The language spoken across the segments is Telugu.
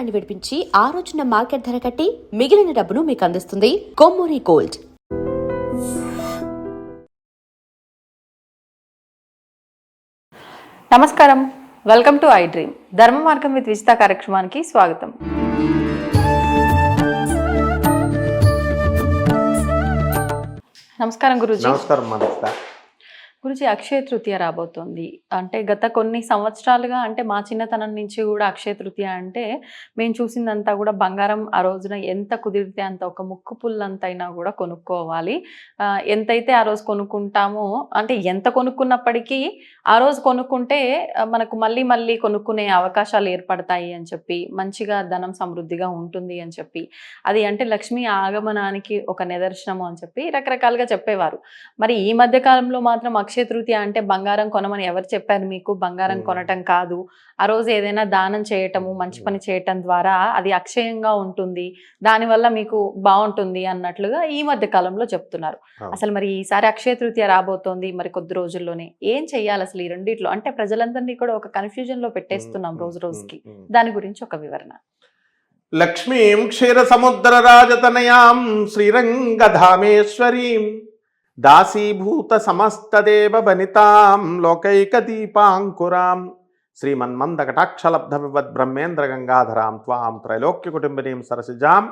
బంగారాన్ని విడిపించి ఆ రోజున మార్కెట్ ధర కట్టి మిగిలిన డబ్బును మీకు అందిస్తుంది కొమ్మూరి గోల్డ్. నమస్కారం, వెల్కమ్ టు ఐ డ్రీమ్. ధర్మ మార్గం విత్ విజిత కార్యక్రమానికి స్వాగతం. నమస్కారం గురూజీ. నమస్కారం మనస్తా. గురూజీ, అక్షయ తృతీయ రాబోతోంది. అంటే గత కొన్ని సంవత్సరాలుగా, అంటే మా చిన్నతనం నుంచి కూడా అక్షయ తృతీయ అంటే మేము చూసిందంతా కూడా బంగారం ఆ రోజున ఎంత కుదిరితే అంత, ఒక ముక్కు పుల్లంతైనా కూడా కొనుక్కోవాలి. ఎంతైతే ఆ రోజు కొనుక్కుంటామో, అంటే ఎంత కొనుక్కున్నప్పటికీ ఆ రోజు కొనుక్కుంటే మనకు మళ్ళీ మళ్ళీ కొనుక్కునే అవకాశాలు ఏర్పడతాయి అని చెప్పి, మంచిగా ధనం సమృద్ధిగా ఉంటుంది అని చెప్పి, అది అంటే లక్ష్మీ ఆగమనానికి ఒక నిదర్శనము అని చెప్పి రకరకాలుగా చెప్పేవారు. మరి ఈ మధ్య కాలంలో మాత్రం అక్షయ తృతీయ అంటే బంగారం కొనమని ఎవరు చెప్పారు మీకు? బంగారం కొనటం కాదు, ఆ రోజు ఏదైనా దానం చేయటము, మంచి పని చేయటం ద్వారా అది అక్షయంగా ఉంటుంది, దానివల్ల మీకు బాగుంటుంది అన్నట్లుగా ఈ మధ్య కాలంలో చెప్తున్నారు. అసలు మరి ఈసారి అక్షయ తృతీయ రాబోతోంది, మరి కొద్ది రోజుల్లోనే ఏం చెయ్యాలి అసలు ఈ రెండిట్లో? అంటే ప్రజలందరినీ కూడా ఒక కన్ఫ్యూజన్ లో పెట్టేస్తున్నాం రోజు రోజుకి. దాని గురించి ఒక వివరణ. లక్ష్మీం క్షీర సముద్ర రాజతనయాం శ్రీరంగధామేశ్వరీం దాసీభూత సమస్తదేవ వనితాం లోకైక దీపాంకురాం శ్రీమన్మందకటాక్షలబ్ధ వివద్ బ్రహ్మేంద్ర గంగాధరాం త్వాం త్రైలోక్య కుటుంబినీం సరసిజాం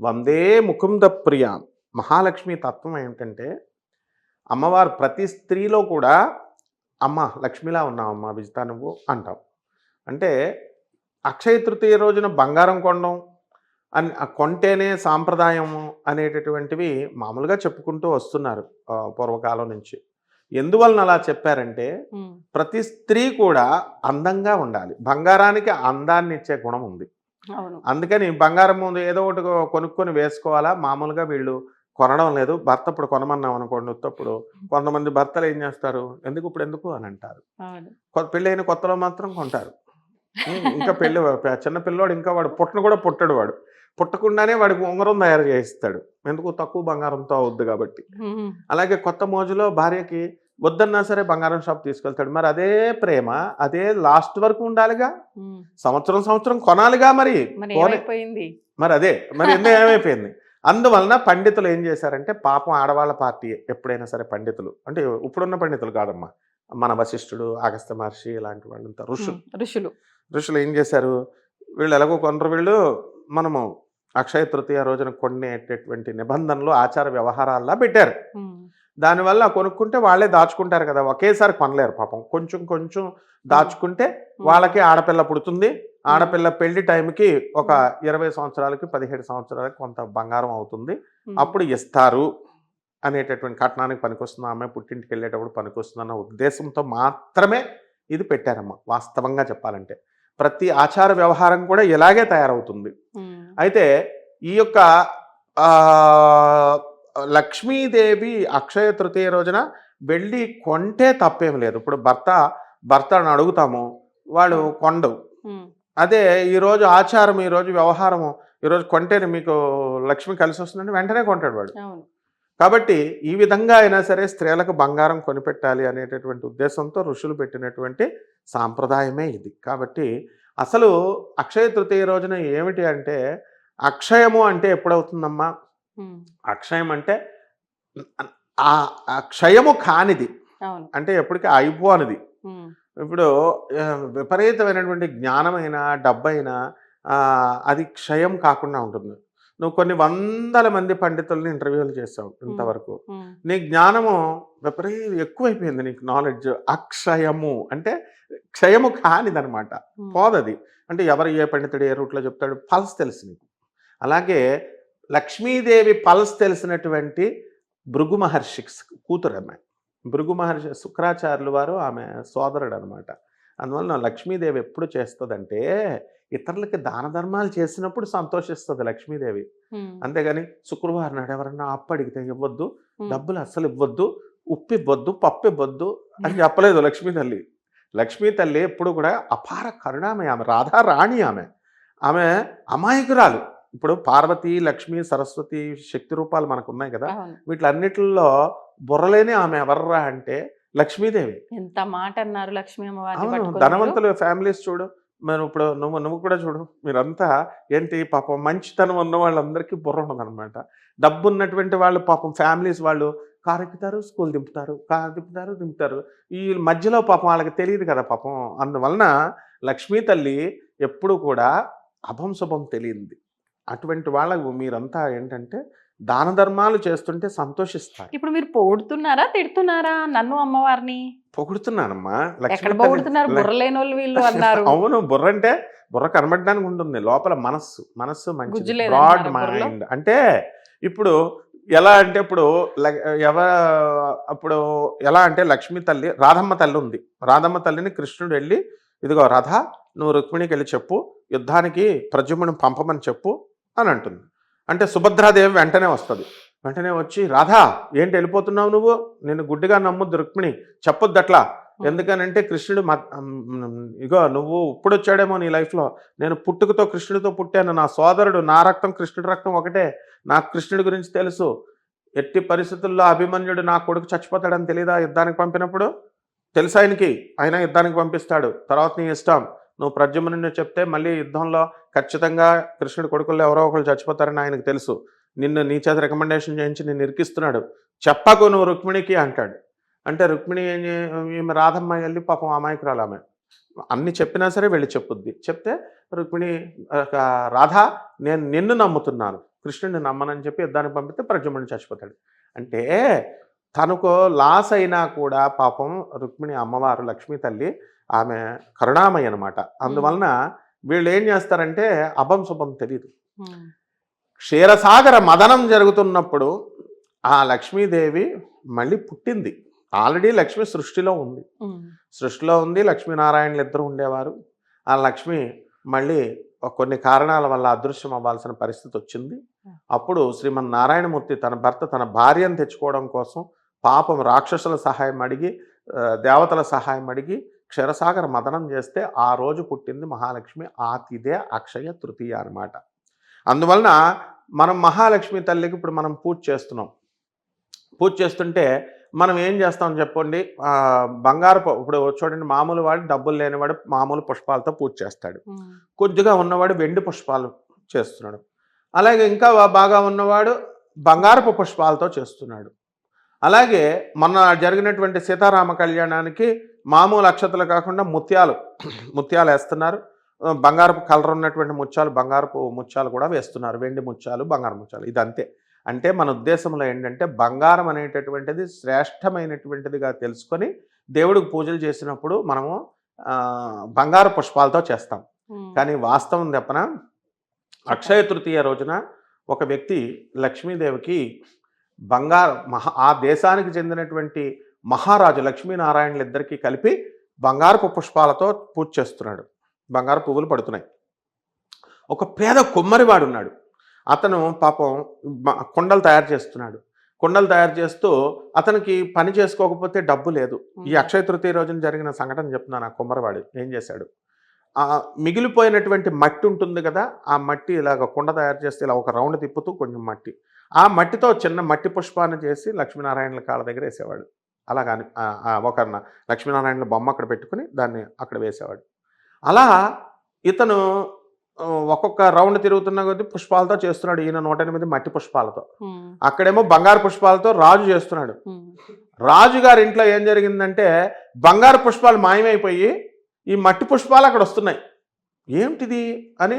వందే ముకుంద ప్రియాం. మహాలక్ష్మి తత్వం ఏమిటంటే, అమ్మవారు ప్రతి స్త్రీలో కూడా అమ్మ లక్ష్మిలా ఉన్నావమ్మా విజిత నువ్వు అంటాం. అంటే అక్షయ తృతీయ రోజున బంగారం కొనడం అని, కొంటేనే సాంప్రదాయము అనేటటువంటివి మామూలుగా చెప్పుకుంటూ వస్తున్నారు పూర్వకాలం నుంచి. ఎందువలన అలా చెప్పారంటే, ప్రతి స్త్రీ కూడా అందంగా ఉండాలి, బంగారానికి అందాన్ని ఇచ్చే గుణం ఉంది. అందుకని బంగారం ముందు ఏదో ఒకటి కొనుక్కొని వేసుకోవాలా. మామూలుగా వీళ్ళు కొనడం లేదు. భర్త ఇప్పుడు కొనమన్నాం అనుకోండి, ఉత్తప్పుడు కొంతమంది భర్తలు ఏం చేస్తారు, ఎందుకు ఇప్పుడు ఎందుకు అని అంటారు. పెళ్ళైన కొత్తలో మాత్రం కొంటారు. ఇంకా పెళ్ళి చిన్న పిల్లోడు, ఇంకా వాడు పుట్టను కూడా పుట్టడు, వాడు పుట్టకుండానే వాడికి ఉంగరం తయారు చేయిస్తాడు. ఎందుకు? తక్కువ బంగారంతో అవుద్ది కాబట్టి. అలాగే కొత్త మోజులో భార్యకి వద్దన్నా సరే బంగారం షాప్ తీసుకెళ్తాడు. మరి అదే ప్రేమ అదే లాస్ట్ వరకు ఉండాలిగా, సంవత్సరం కొనాలిగా. మరి అదే మరి ఎందుకు ఏమైపోయింది? అందువలన పండితులు ఏం చేశారంటే, పాపం ఆడవాళ్ళ పార్టీ ఎప్పుడైనా సరే పండితులు, అంటే ఇప్పుడున్న పండితులు కాదమ్మా, మన వశిష్ఠుడు, అగస్త్య మహర్షి ఇలాంటి వాళ్ళంతా ఋషులు ఏం చేశారు, వీళ్ళు ఎలాగో కొనరు, వీళ్ళు మనము అక్షయ తృతీయ రోజున కొనేటటువంటి నిబంధనలు ఆచార వ్యవహారాల్లా పెట్టారు. దానివల్ల కొనుక్కుంటే వాళ్ళే దాచుకుంటారు కదా, ఒకేసారి కొనలేరు పాపం. కొంచెం దాచుకుంటే వాళ్ళకి ఆడపిల్ల పుడుతుంది. ఆడపిల్ల పెళ్లి టైంకి ఒక 20 సంవత్సరాలకి 17 సంవత్సరాలకి కొంత బంగారం అవుతుంది, అప్పుడు ఇస్తారు అనేటటువంటి, కట్నానికి పనికొస్తుంది, ఆమె పుట్టింటికి వెళ్ళేటప్పుడు పనికొస్తుందన్న ఉద్దేశంతో మాత్రమే ఇది పెట్టారమ్మా. వాస్తవంగా చెప్పాలంటే ప్రతి ఆచార వ్యవహారం కూడా ఇలాగే తయారవుతుంది. అయితే ఈ యొక్క లక్ష్మీదేవి అక్షయ తృతీయ రోజున వెళ్ళి కొంటే తప్పేం లేదు. ఇప్పుడు భర్తను అడుగుతాము, వాడు కొండవు. అదే ఈరోజు ఆచారం, ఈరోజు వ్యవహారము, ఈరోజు కొంటేనే మీకు లక్ష్మి కలిసి వస్తుందని వెంటనే కొంటాడు వాడు. కాబట్టి ఈ విధంగా అయినా సరే స్త్రీలకు బంగారం కొనిపెట్టాలి అనేటటువంటి ఉద్దేశంతో ఋషులు పెట్టినటువంటి సాంప్రదాయమే ఇది. కాబట్టి అసలు అక్షయ తృతీయ రోజున ఏమిటి అంటే, అక్షయము అంటే ఎప్పుడవుతుందమ్మా? అక్షయం అంటే ఆ క్షయము కానిది, అంటే ఎప్పటికీ అయిపోనిది. ఇప్పుడు విపరీతమైనటువంటి జ్ఞానమైనా డబ్బైనా అది క్షయం కాకుండా ఉంటుంది. నువ్వు కొన్ని వందల మంది పండితుల్ని ఇంటర్వ్యూలు చేసావు ఇంతవరకు, నీ జ్ఞానము ఎక్కువైపోయింది, నీకు నాలెడ్జ్. అక్షయము అంటే క్షయము కానిదనమాట, పోదది. అంటే ఎవరు ఏ పండితుడు ఏ రూట్లో చెప్తాడు, పల్స్ తెలుసు నీకు. అలాగే లక్ష్మీదేవి పల్స్ తెలిసినటువంటి భృగు మహర్షి కూతురు ఆమె. భృగు మహర్షి శుక్రాచార్యులు వారు ఆమె సోదరుడు అనమాట. అందువల్ల లక్ష్మీదేవి ఎప్పుడు చేస్తుందంటే, ఇతరులకి దాన ధర్మాలు చేసినప్పుడు సంతోషిస్తుంది లక్ష్మీదేవి. అంతేగాని శుక్రవారం నాడు ఎవరన్నా అప్పు అడిగితే ఇవ్వద్దు, డబ్బులు అస్సలు ఇవ్వద్దు, ఉప్పు ఇవ్వద్దు, పప్పు ఇవ్వద్దు అని చెప్పలేదు లక్ష్మీ తల్లి. లక్ష్మీ తల్లి ఎప్పుడు కూడా అపార కరుణామయ, ఆమె రాధారాణి, ఆమె అమాయకురాలు. ఇప్పుడు పార్వతి, లక్ష్మి, సరస్వతి శక్తి రూపాలు మనకు ఉన్నాయి కదా, వీటిలన్నిటిలో బుర్రలేని ఆమె ఎవర్రా అంటే లక్ష్మీదేవి. ఎంత మాట అన్నారు లక్ష్మీ అమ్మవారి. ధనవంతుల ఫ్యామిలీస్ చూడు, మరి ఇప్పుడు నువ్వు నువ్వు కూడా చూడు, మీరంతా ఏంటి పాపం మంచితనం ఉన్న వాళ్ళందరికీ బుర్ర ఉండదనమాట. డబ్బు ఉన్నటువంటి వాళ్ళు పాపం ఫ్యామిలీస్ వాళ్ళు కారు ఎక్కుతారు, స్కూల్ దింపుతారు, కారు దింపుతారు, దింపుతారు. ఈ మధ్యలో పాపం వాళ్ళకి తెలియదు కదా పాపం. అందువలన లక్ష్మీ తల్లి ఎప్పుడు కూడా అభం శుభం తెలియంది. అటువంటి వాళ్ళకు మీరంతా ఏంటంటే దాన ధర్మాలు చేస్తుంటే సంతోషిస్తారు. ఇప్పుడు మీరు పొగుడుతున్నారా, తిడుతున్నారా నన్ను అమ్మవారిని? పొగుడుతున్నానమ్మా. ఎక్కడ లక్ష్మీ పొగుడుతున్నారు? తల్లి బుర్రలేనోళ్ళు వీళ్ళు అన్నారు. అవును. బుర్ర అంటే బుర్ర కనబడడానికి ఉంటుంది. లోపల మనస్సు మంచిది. గుజ్జు బ్రాడ్ లేదంటారా బుర్రలో? మైండ్. అంటే ఇప్పుడు ఎలా అంటే ఇప్పుడు అప్పుడు ఎలా అంటే లక్ష్మీ తల్లి రాధమ్మ తల్లి ఉంది. రాధమ్మ తల్లిని కృష్ణుడు వెళ్ళి, ఇదిగో రథ, నువ్వు రుక్మిణికి వెళ్ళి చెప్పు, యుద్ధానికి ప్రద్యుమ్నుని పంపమని చెప్పు అని అంటుంది. అంటే సుభద్రాదేవి వెంటనే వస్తుంది. వెంటనే వచ్చి, రాధా ఏంటి వెళ్ళిపోతున్నావు నువ్వు? నేను గుడ్డిగా నమ్ముద్దు రుక్మిణి, చెప్పొద్దు అట్లా. ఎందుకనంటే కృష్ణుడు ఇగో నువ్వు ఇప్పుడు వచ్చాడేమో నీ లైఫ్లో. నేను పుట్టుకతో కృష్ణుడితో పుట్టాను. నా సోదరుడు, నా రక్తం కృష్ణుడి రక్తం ఒకటే. నాకు కృష్ణుడి గురించి తెలుసు. ఎట్టి పరిస్థితుల్లో అభిమన్యుడు నా కొడుకు చచ్చిపోతాడని తెలీదా యుద్ధానికి పంపినప్పుడు? తెలుసు ఆయనకి. ఆయన యుద్ధానికి పంపిస్తాడు. తర్వాత నీ ఇష్టం. నువ్వు ప్రద్యుమ్నుని చెప్తే మళ్ళీ యుద్ధంలో ఖచ్చితంగా కృష్ణుడి కొడుకుల్లో ఎవరో ఒకరు చచ్చిపోతారని ఆయనకు తెలుసు. నీ చేత రికమెండేషన్ చేయించి నిన్ను ఇరికిస్తున్నాడు. చెప్పకు నువ్వు రుక్మిణికి అంటాడు. అంటే రుక్మిణి ఈమె రాధమ్మ వెళ్ళి పాపం అమాయకురాలు ఆమె. అన్ని చెప్పినా సరే వెళ్ళి చెప్పుద్ది. చెప్తే రుక్మిణి, రాధా నేను నిన్ను నమ్ముతున్నాను, కృష్ణుడిని నమ్మనని చెప్పి యుద్ధానికి పంపితే ప్రద్యుమ్నుడు చచ్చిపోతాడు. అంటే తనకు లాస్ అయినా కూడా పాపం రుక్మిణి అమ్మవారు లక్ష్మీ తల్లి ఆమె కరుణామయ్య అనమాట. అందువలన వీళ్ళు ఏం చేస్తారంటే అభం శుభం తెలియదు. క్షీరసాగర మదనం జరుగుతున్నప్పుడు ఆ లక్ష్మీదేవి మళ్ళీ పుట్టింది. ఆల్రెడీ లక్ష్మి సృష్టిలో ఉంది. లక్ష్మీనారాయణలు ఇద్దరు ఉండేవారు. ఆ లక్ష్మి మళ్ళీ కొన్ని కారణాల వల్ల అదృశ్యం అవ్వాల్సిన పరిస్థితి వచ్చింది. అప్పుడు శ్రీమన్నారాయణమూర్తి తన భర్త తన భార్యను తెచ్చుకోవడం కోసం పాపం రాక్షసుల సహాయం అడిగి, దేవతల సహాయం అడిగి క్షీరసాగర మదనం చేస్తే ఆ రోజు పుట్టింది మహాలక్ష్మి. ఆ తిథే అక్షయ తృతీయ అనమాట. అందువలన మనం మహాలక్ష్మి తల్లికి ఇప్పుడు మనం పూజ చేస్తున్నాం. పూజ చేస్తుంటే మనం ఏం చేస్తాం చెప్పండి? ఇప్పుడు చూడండి, మామూలు వాడు డబ్బులు లేనివాడు మామూలు పుష్పాలతో పూజ చేస్తాడు. కొద్దిగా ఉన్నవాడు వెండి పుష్పాలు చేస్తున్నాడు. అలాగే ఇంకా బాగా ఉన్నవాడు బంగారపు పుష్పాలతో చేస్తున్నాడు. అలాగే మొన్న జరిగినటువంటి సీతారామ కళ్యాణానికి మామూలు అక్షతలు కాకుండా ముత్యాలు వేస్తున్నారు. బంగారపు కలర్ ఉన్నటువంటి ముత్యాలు, బంగారపు ముత్యాలు కూడా వేస్తున్నారు. వెండి ముత్యాలు, బంగారు ముత్యాలు. ఇదంతే. అంటే మన ఉద్దేశంలో ఏంటంటే బంగారం అనేటటువంటిది శ్రేష్టమైనటువంటిదిగా తెలుసుకొని దేవుడికి పూజలు చేసినప్పుడు మనము బంగారు పుష్పాలతో చేస్తాం. కానీ వాస్తవం చెప్పన అక్షయ తృతీయ రోజున ఒక వ్యక్తి లక్ష్మీదేవికి ఆ దేశానికి చెందినటువంటి మహారాజు లక్ష్మీనారాయణలు ఇద్దరికీ కలిపి బంగారపు పుష్పాలతో పూజ చేస్తున్నాడు. బంగారు పువ్వులు పడుతున్నాయి. ఒక పేద కుమ్మరివాడు ఉన్నాడు. అతను పాపం కుండలు తయారు చేస్తున్నాడు. కుండలు తయారు చేస్తూ అతనికి పని చేసుకోకపోతే డబ్బు లేదు. ఈ అక్షయ తృతీయ రోజున జరిగిన సంఘటన చెప్తున్నాను. ఆ కుమ్మరివాడు ఏం చేశాడు? మిగిలిపోయినటువంటి మట్టి ఉంటుంది కదా, ఆ మట్టి ఇలాగ కుండ తయారు చేస్తే ఇలా ఒక రౌండ్ తిప్పుతూ కొంచెం మట్టి, ఆ మట్టితో చిన్న మట్టి పుష్పాన్ని చేసి లక్ష్మీనారాయణల కాళ్ళ దగ్గర వేసేవాడు. అలాగని ఒక లక్ష్మీనారాయణల బొమ్మ అక్కడ పెట్టుకుని దాన్ని అక్కడ వేసేవాడు. అలా ఇతను ఒక్కొక్క రౌండ్ తిరుగుతున్న కొద్దీ పుష్పాలతో చేస్తున్నాడు. ఈయన 108 మట్టి పుష్పాలతో, అక్కడేమో బంగారు పుష్పాలతో రాజు చేస్తున్నాడు. రాజుగారి ఇంట్లో ఏం జరిగిందంటే బంగారు పుష్పాలు మాయమైపోయి ఈ మట్టి పుష్పాలు అక్కడ వస్తున్నాయి. ఏమిటిది అని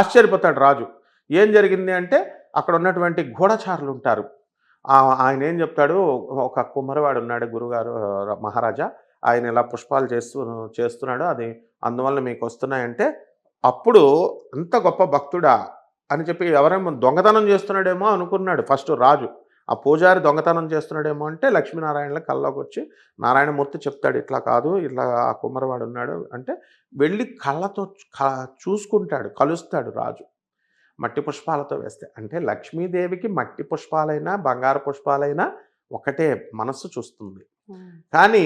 ఆశ్చర్యపోతాడు రాజు. ఏం జరిగింది అంటే అక్కడ ఉన్నటువంటి గూఢచారులు ఉంటారు. ఆయన ఏం చెప్తాడు, ఒక కుమ్మరివాడు ఉన్నాడు, గురుగారు మహారాజా, ఆయన ఇలా పుష్పాలు చేస్తున్నాడు, అది అందువల్ల మీకు వస్తున్నాయంటే అప్పుడు అంత గొప్ప భక్తుడా అని చెప్పి ఎవరేమో దొంగతనం చేస్తున్నాడేమో అనుకున్నాడు ఫస్ట్ రాజు. ఆ పూజారి దొంగతనం చేస్తున్నాడేమో అంటే లక్ష్మీనారాయణల కళ్ళలోకి వచ్చి నారాయణమూర్తి చెప్తాడు, ఇట్లా కాదు, ఇట్లా ఆ కుమ్మరివాడు ఉన్నాడు అంటే వెళ్ళి కళ్ళతో చూసుకుంటాడు, కలుస్తాడు రాజు. మట్టి పుష్పాలతో వేస్తే అంటే లక్ష్మీదేవికి మట్టి పుష్పాలైనా బంగారు పుష్పాలైనా ఒకటే, మనస్సు చూస్తుంది. కానీ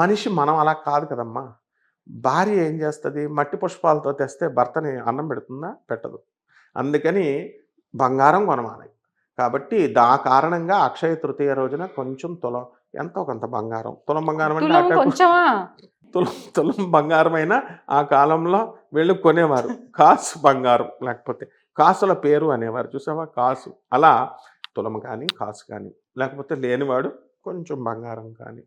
మనిషి మనం అలా కాదు కదమ్మా. భార్య ఏం చేస్తుంది? మట్టి పుష్పాలతో తెస్తే భర్తని అన్నం పెడుతుందా? పెట్టదు. అందుకని బంగారం కొనమాలి. కాబట్టి కారణంగా అక్షయ తృతీయ రోజున కొంచెం ఎంతో కొంత బంగారం, తులం బంగారం అంటే తులం బంగారమైన ఆ కాలంలో వీళ్ళు కొనేవారు. కాసు బంగారం, లేకపోతే కాసుల పేరు అనేవారు. చూసావా, కాసు. అలా తులం కానీ కాసు కానీ, లేకపోతే లేనివాడు కొంచెం బంగారం కానీ,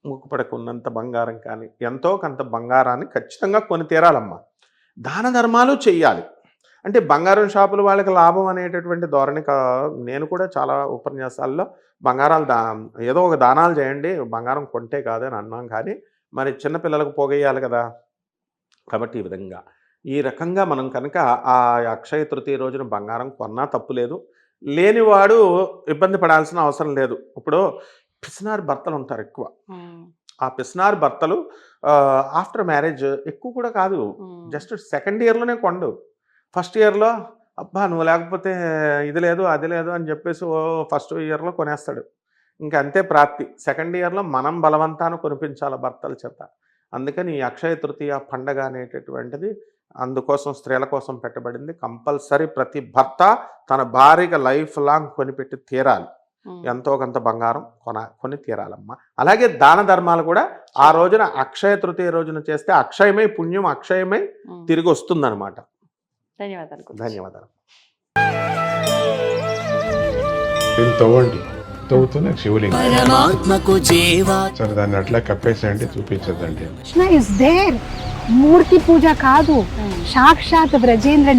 ముక్కుపడకున్నంత బంగారం కానీ, ఎంతో కొంత బంగారాన్ని ఖచ్చితంగా కొని తీరాలమ్మా. దాన ధర్మాలు చెయ్యాలి. అంటే బంగారం షాపుల వాళ్ళకి లాభం అనేటటువంటి ధోరణి నేను కూడా చాలా ఉపన్యాసాల్లో బంగారాలు ఏదో ఒక దానాలు చేయండి, బంగారం కొంటే కాదని అన్నాం. కానీ మరి చిన్నపిల్లలకు పోగేయాలి కదా. కాబట్టి ఈ విధంగా ఈ రకంగా మనం కనుక ఆ అక్షయ తృతీయ రోజున బంగారం కొన్నా తప్పులేదు, లేనివాడు ఇబ్బంది పడాల్సిన అవసరం లేదు. ఇప్పుడు పిసినారి భర్తలు ఉంటారు ఎక్కువ. ఆ పిసినారి భర్తలు ఆఫ్టర్ మ్యారేజ్ ఎక్కువ కూడా కాదు, జస్ట్ సెకండ్ ఇయర్లోనే కొండు. ఫస్ట్ ఇయర్లో అబ్బా నువ్వు లేకపోతే ఇది లేదు అది లేదు అని చెప్పేసి ఫస్ట్ ఇయర్లో కొనేస్తాడు. ఇంకా అంతే ప్రాప్తి. సెకండ్ ఇయర్లో మనం బలవంతాన్ని కొనిపించాలి భర్తల చేత. అందుకని ఈ అక్షయ తృతీయ పండగ అనేటటువంటిది అందుకోసం స్త్రీల కోసం పెట్టబడింది. కంపల్సరీ ప్రతి భర్త తన భార్యగా లైఫ్ లాంగ్ కొనిపెట్టి తీరాలి. ఎంతో కొంత బంగారం కొని తీరాలమ్మా. అలాగే దాన ధర్మాలు కూడా ఆ రోజున అక్షయ తృతీయ రోజున చేస్తే అక్షయమై పుణ్యం అక్షయమై తిరిగి వస్తుందన్నమాట. ధన్యవాదాలు. ధన్యవాదాలు. దీన్ని తవ్వండి, తవ్వుతూనే శివలింగం. సరే దాన్ని అట్లా కప్పేసేయండి, చూపించదండి. Krishna is there. మూర్తి పూజ కాదు, సాక్షాత్ బ్రజేంద్ర